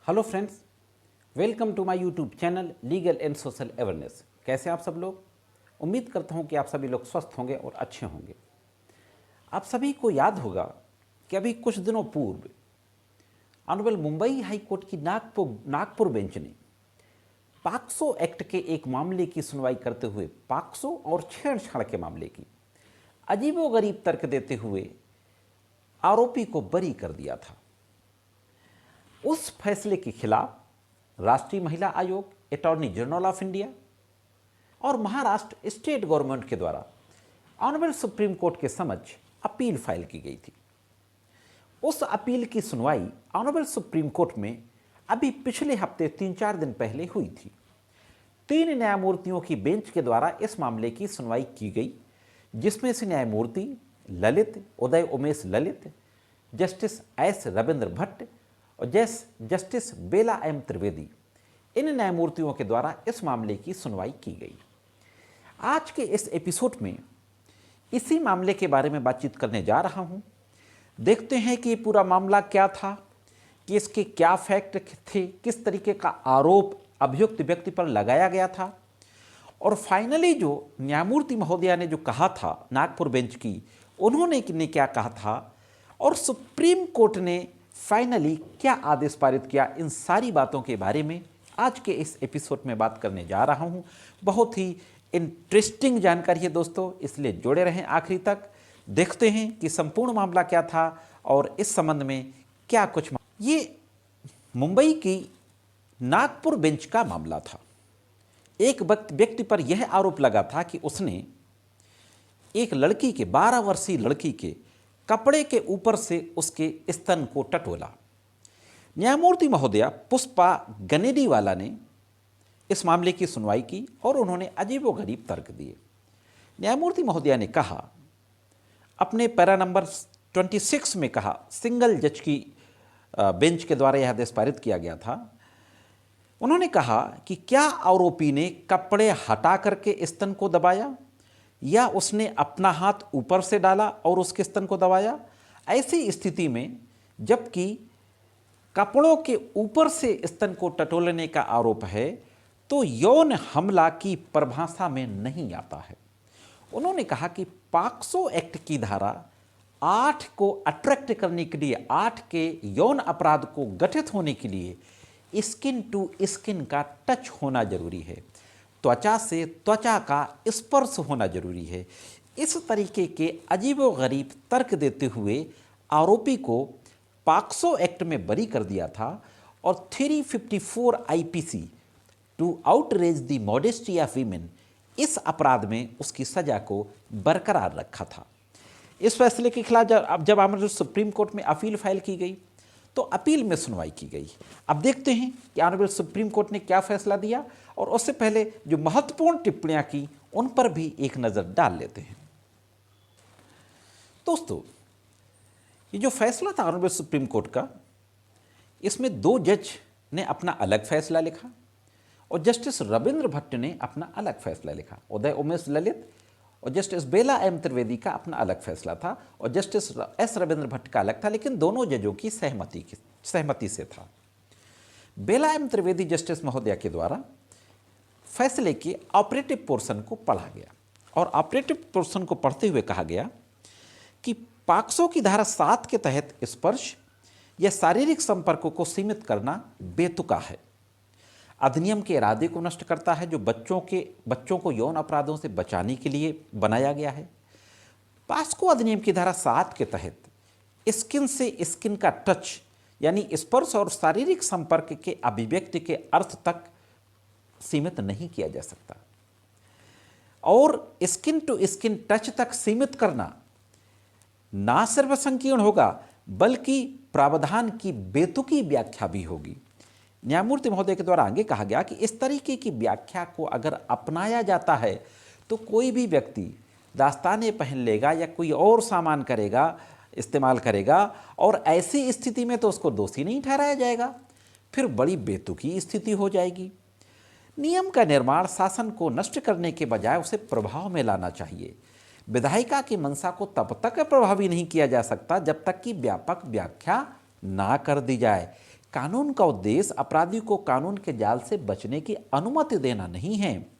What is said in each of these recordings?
Hello friends, welcome to my YouTube channel legal and social awareness. कैसे आप सब लोग? उम्मीद करता हूं कि आप सभी लोग स्वस्थ होंगे और अच्छे होंगे। आप सभी को याद होगा कि अभी कुछ दिनों पूर्व ऑनरेबल मुंबई हाई कोर्ट की नागपुर बेंच ने पॉक्सो एक्ट के एक मामले की सुनवाई करते हुए पॉक्सो और छेड़छाड़ के मामले की अजीबोगरीब तर्क देते हुए आरोपी को बरी कर दिया था। उस फैसले के खिलाफ राष्ट्रीय महिला आयोग, अटॉर्नी जनरल ऑफ इंडिया और महाराष्ट्र स्टेट गवर्नमेंट के द्वारा ऑनरेबल सुप्रीम कोर्ट के समक्ष अपील फाइल की गई थी। उस अपील की सुनवाई ऑनरेबल सुप्रीम कोर्ट में अभी पिछले हफ्ते 3-4 दिन पहले हुई थी। 3 न्यायमूर्तियों की बेंच के द्वारा इस मामले की सुनवाई की गई, जिसमें से न्यायमूर्ति ललित उदय उमेश ललित, जस्टिस एस रविंद्र भट्ट और जस्टिस बेला एम त्रिवेदी, इन न्यायमूर्तियों के द्वारा इस मामले की सुनवाई की गई। आज के इस एपिसोड में इसी मामले के बारे में बातचीत करने जा रहा हूं। देखते हैं कि पूरा मामला क्या था, कि इसके क्या फैक्ट थे, किस तरीके का आरोप अभियुक्त व्यक्ति पर लगाया गया था, और फाइनली जो न्यायमूर्ति महोदया ने जो कहा था नागपुर बेंच की, उन्होंने क्या कहा था, और सुप्रीम कोर्ट ने फाइनली क्या आदेश पारित किया। इन सारी बातों के बारे में आज के इस एपिसोड में बात करने जा रहा हूं। बहुत ही इंटरेस्टिंग जानकारी है दोस्तों, इसलिए जुड़े रहें आखिरी तक। देखते हैं कि संपूर्ण मामला क्या था और इस संबंध में क्या कुछ। ये मुंबई की नागपुर बेंच का मामला था। एक व्यक्ति पर यह आरोप लगा था कि उसने एक लड़की के 12 वर्षीय लड़की के कपड़े के ऊपर से उसके स्तन को टटोला। न्यायमूर्ति महोदया पुष्पा गनेडीवाला ने इस मामले की सुनवाई की और उन्होंने अजीबोगरीब तर्क दिए। न्यायमूर्ति महोदया ने कहा, अपने पैरा नंबर 26 में कहा, सिंगल जज की बेंच के द्वारा यह आदेश पारित किया गया था। उन्होंने कहा कि क्या आरोपी ने कपड़े हटा करके स्तन को दबाया या उसने अपना हाथ ऊपर से डाला और उसके स्तन को दबाया। ऐसी स्थिति में जबकि कपड़ों के ऊपर से स्तन को टटोलने का आरोप है, तो यौन हमला की परिभाषा में नहीं आता है। उन्होंने कहा कि पॉक्सो एक्ट की धारा 8 को अट्रैक्ट करने के लिए, 8 के यौन अपराध को गठित होने के लिए स्किन टू स्किन का टच होना जरूरी है, त्वचा से त्वचा का स्पर्श होना जरूरी है। इस तरीके के अजीबोगरीब तर्क देते हुए आरोपी को पॉक्सो एक्ट में बरी कर दिया था और 354 IPC to outrage the modesty of women, इस अपराध में उसकी सजा को बरकरार रखा था। इस फैसले के खिलाफ जब हमारे सुप्रीम कोर्ट में अपील फाइल की गई तो अपील में सुनवाई की गई। अब देखते हैं कि ऑनरेबल सुप्रीम कोर्ट ने क्या फैसला दिया, और उससे पहले जो महत्वपूर्ण टिप्पणियां की उन पर भी एक नज़र डाल लेते हैं। दोस्तों, ये जो फैसला था ऑनरेबल सुप्रीम कोर्ट का, इसमें 2 जज ने अपना अलग फैसला लिखा और जस्टिस रविंद्र भट्ट ने अपना अलग फैसला लिखा। उदय उमेश ललित और जस्टिस बेला एम त्रिवेदी का अपना अलग फैसला था और जस्टिस एस रविंद्र भट्ट का अलग था, लेकिन दोनों जजों की सहमति से था। बेला एम त्रिवेदी जस्टिस महोदया के द्वारा फैसले के ऑपरेटिव पोर्शन को पढ़ा गया और ऑपरेटिव पोर्शन को पढ़ते हुए कहा गया कि पॉक्सो की धारा 7 के तहत स्पर्श या शारीरिक संपर्क को सीमित करना बेतुका है, अधिनियम के इरादे को नष्ट करता है जो बच्चों को यौन अपराधों से बचाने के लिए बनाया गया है। पॉक्सो अधिनियम की धारा 7 के तहत स्किन से स्किन का टच यानी स्पर्श और शारीरिक संपर्क के अभिव्यक्ति के अर्थ तक सीमित नहीं किया जा सकता, और स्किन टू स्किन टच तक सीमित करना ना सिर्फ संकीर्ण होगा बल्कि प्रावधान की बेतुकी व्याख्या भी होगी। न्यायमूर्ति महोदय के द्वारा आगे कहा गया कि इस तरीके की व्याख्या को अगर अपनाया जाता है तो कोई भी व्यक्ति दास्ताने पहन लेगा या कोई और सामान इस्तेमाल करेगा, और ऐसी स्थिति में तो उसको दोषी नहीं ठहराया जाएगा, फिर बड़ी बेतुकी स्थिति हो जाएगी। नियम का निर्माण शासन को नष्ट करने के बजाय उसे प्रभाव में लाना चाहिए। विधायिका की मंशा को तब तक प्रभावी नहीं किया जा सकता जब तक कि व्यापक व्याख्या ना कर दी जाए। कानून का उद्देश्य अपराधी को कानून के जाल से बचने की अनुमति देना नहीं है।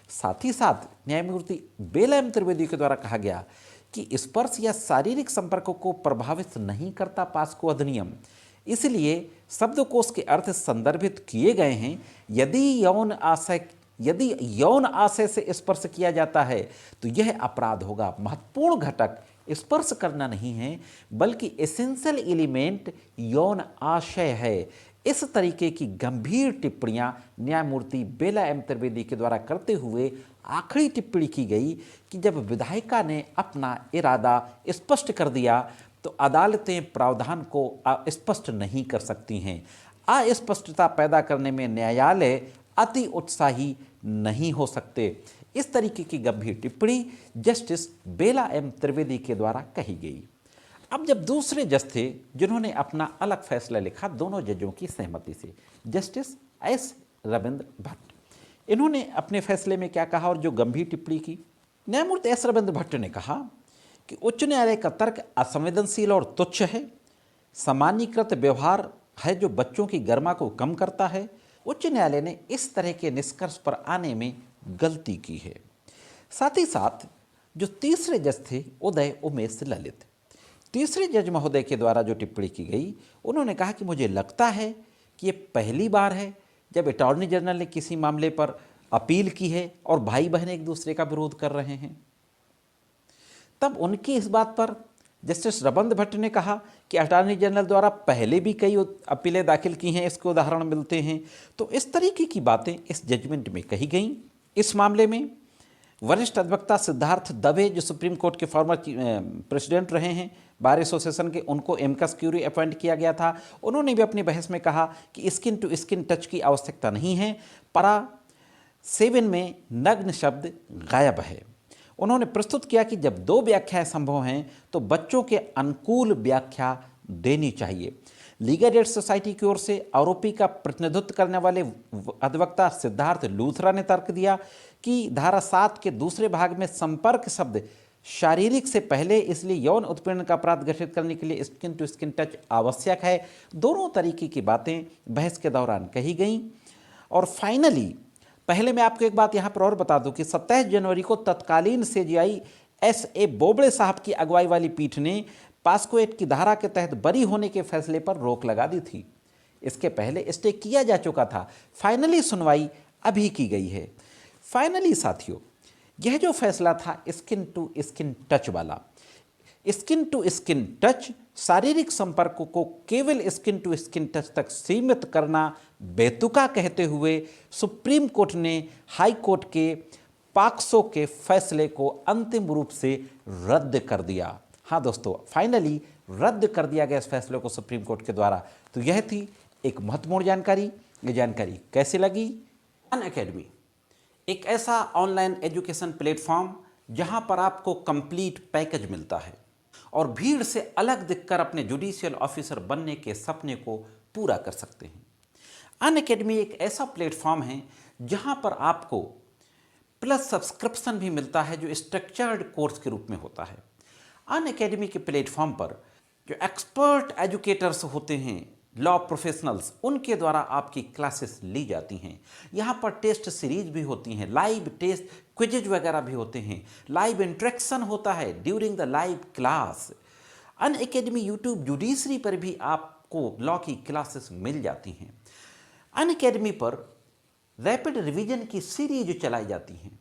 साथ ही साथ न्यायमूर्ति बेला एम त्रिवेदी के द्वारा कहा गया कि स्पर्श या शारीरिक संपर्क को प्रभावित नहीं करता पास्को अधिनियम, इसलिए शब्दकोश के अर्थ संदर्भित किए गए हैं। यदि यौन आशय से स्पर्श किया जाता है तो यह अपराध होगा। महत्वपूर्ण घटक स्पर्श करना नहीं है, बल्कि एसेंशियल एलिमेंट यौन आशय है। इस तरीके की गंभीर टिप्पणियां न्यायमूर्ति बेला एम त्रिवेदी के द्वारा करते हुए आखिरी टिप्पणी की गई कि जब विधायिका ने अपना इरादा स्पष्ट कर दिया तो अदालतें प्रावधान को अस्पष्ट नहीं कर सकती हैं। अस्पष्टता पैदा करने में न्यायालय अति उत्साही नहीं हो सकते। इस तरीके की गंभीर टिप्पणी जस्टिस बेला एम त्रिवेदी के द्वारा कही गई। अब जब दूसरे जज थे जिन्होंने अपना अलग फैसला लिखा दोनों जजों की सहमति से, जस्टिस एस रविंद्र भट्ट, इन्होंने अपने फैसले में क्या कहा और जो गंभीर टिप्पणी की। न्यायमूर्ति एस रविंद्र भट्ट ने कहा कि उच्च न्यायालय का तर्क असंवेदनशील और तुच्छ है, सामान्यीकृत व्यवहार है जो बच्चों की गरिमा को कम करता है। उच्च न्यायालय ने इस तरह के निष्कर्ष पर आने में गलती की है। साथ ही साथ जो तीसरे जज थे उदय उमेश ललित, तीसरे जज महोदय के द्वारा जो टिप्पणी की गई, उन्होंने कहा कि मुझे लगता है कि ये पहली बार है जब अटॉर्नी जनरल ने किसी मामले पर अपील की है और भाई बहन एक दूसरे का विरोध कर रहे हैं। तब उनकी इस बात पर जस्टिस रविंद्र भट्ट ने कहा कि अटॉर्नी जनरल द्वारा पहले भी कई अपीलें दाखिल की हैं, इसके उदाहरण मिलते हैं। तो इस तरीके की बातें इस जजमेंट में कही गईं। इस मामले में वरिष्ठ अधिवक्ता सिद्धार्थ दवे जो सुप्रीम कोर्ट के फॉर्मर प्रेसिडेंट रहे हैं बार एसोसिएशन के, उनको एमकस क्यूरी अपॉइंट किया गया था। उन्होंने भी अपनी बहस में कहा कि स्किन टू स्किन टच की आवश्यकता नहीं है। पारा 7 में नग्न शब्द गायब है। उन्होंने प्रस्तुत किया कि जब दो व्याख्याएं संभव हैं तो बच्चों के अनुकूल व्याख्या देनी चाहिए। लीगल एड सोसाइटी की ओर से आरोपी का प्रतिनिधित्व करने वाले अधिवक्ता सिद्धार्थ लूथरा ने तर्क दिया कि धारा 7 के दूसरे भाग में संपर्क शब्द शारीरिक से पहले, इसलिए यौन उत्पीड़न का अपराध घोषित करने के लिए स्किन टू स्किन टच आवश्यक है। दोनों तरीके की बातें बहस के दौरान कही गईं। और फाइनली पहले मैं आपको एक बात यहाँ पर और बता दूं कि 27 जनवरी को तत्कालीन सीजेआई एस.ए. बोबड़े साहब की अगुवाई वाली पीठ ने पास्को एक्ट की धारा के तहत बरी होने के फैसले पर रोक लगा दी थी। इसके पहले स्टे किया जा चुका था। फाइनली सुनवाई अभी की गई है। फाइनली साथियों, यह जो फैसला था स्किन टू स्किन टच वाला, स्किन टू स्किन टच शारीरिक संपर्क को केवल स्किन टू स्किन टच तक सीमित करना बेतुका कहते हुए सुप्रीम कोर्ट ने हाई कोर्ट के पाक्सो के फैसले को अंतिम रूप से रद्द कर दिया। हाँ दोस्तों, फाइनली रद्द कर दिया गया इस फैसले को सुप्रीम कोर्ट के द्वारा। तो यह थी एक महत्वपूर्ण जानकारी। ये जानकारी कैसी लगी? अनअकैडमी एक ऐसा ऑनलाइन एजुकेशन प्लेटफॉर्म जहां पर आपको कंप्लीट पैकेज मिलता है और भीड़ से अलग दिखकर अपने जुडिशियल ऑफिसर बनने के सपने को पूरा कर सकते हैं। अनअकैडमी एक ऐसा प्लेटफॉर्म है जहां पर आपको प्लस सब्सक्रिप्शन भी मिलता है जो स्ट्रक्चर्ड कोर्स के रूप में होता है। अनअकैडमी के प्लेटफॉर्म पर जो एक्सपर्ट एजुकेटर्स होते हैं, लॉ प्रोफेशनल्स, उनके द्वारा आपकी क्लासेस ली जाती हैं। यहाँ पर टेस्ट सीरीज भी होती हैं, लाइव टेस्ट क्विजेज वगैरह भी होते हैं, लाइव इंटरेक्शन होता है during the live class. Unacademy YouTube judiciary पर भी आपको लॉ की क्लासेस मिल जाती हैं। अनअकैडमी पर रैपिड रिवीजन की सीरीज चलाई जाती हैं।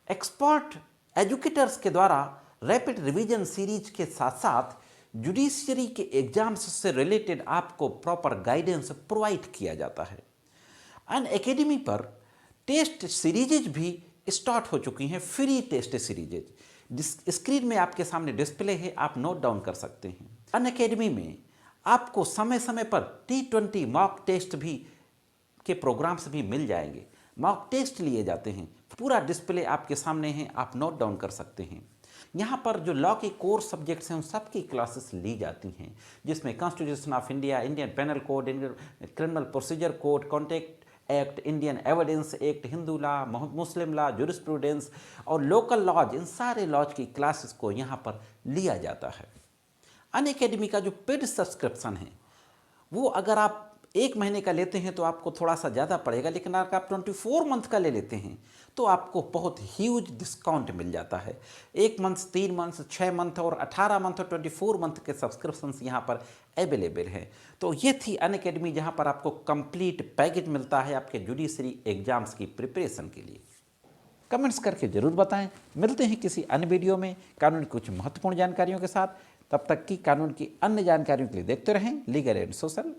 एक्सपर्ट एजुकेटर्स के द्वारा रैपिड रिवीजन सीरीज के साथ साथ जुडिशरी के एग्जाम्स से रिलेटेड आपको प्रॉपर गाइडेंस प्रोवाइड किया जाता है। अनअकैडमी पर टेस्ट सीरीजेज भी स्टार्ट हो चुकी हैं, फ्री टेस्ट सीरीजेज। स्क्रीन में आपके सामने डिस्प्ले है, आप नोट डाउन कर सकते हैं। अनअकैडमी में आपको समय समय पर T20 मॉक टेस्ट भी के प्रोग्राम्स भी मिल जाएंगे। मॉक टेस्ट लिए जाते हैं, पूरा डिस्प्ले आपके सामने है, आप नोट डाउन कर सकते हैं। यहाँ पर जो लॉ के कोर सब्जेक्ट्स हैं उन सब की क्लासेस ली जाती हैं, जिसमें constitution of India, Indian penal code, Indian criminal procedure code, contract act, Indian evidence act, Hindu law, Muslim law, jurisprudence और लोकल लॉज, इन सारे लॉज की क्लासेस को यहाँ पर लिया जाता है। अनअकैडमी का जो पेड सब्सक्रिप्शन है वो अगर आप 1 महीने का लेते हैं तो आपको थोड़ा सा ज़्यादा पड़ेगा, लेकिन अगर आप 24 मंथ का ले लेते हैं तो आपको बहुत ह्यूज डिस्काउंट मिल जाता है। 1 मंथ, 3 मंथ, 6 मंथ और 18 मंथ और 24 मंथ के सब्सक्रिप्शंस यहाँ पर अवेलेबल हैं। तो ये थी अनअकैडमी, जहाँ पर आपको कंप्लीट पैकेज मिलता है आपके जुडिशरी एग्जाम्स की प्रिपरेशन के लिए। कमेंट्स करके ज़रूर बताएं। मिलते हैं किसी अन्य वीडियो में कानून की कुछ महत्वपूर्ण जानकारियों के साथ। तब तक की कानून की अन्य जानकारियों के लिए देखते रहें लीगल एंड सोशल।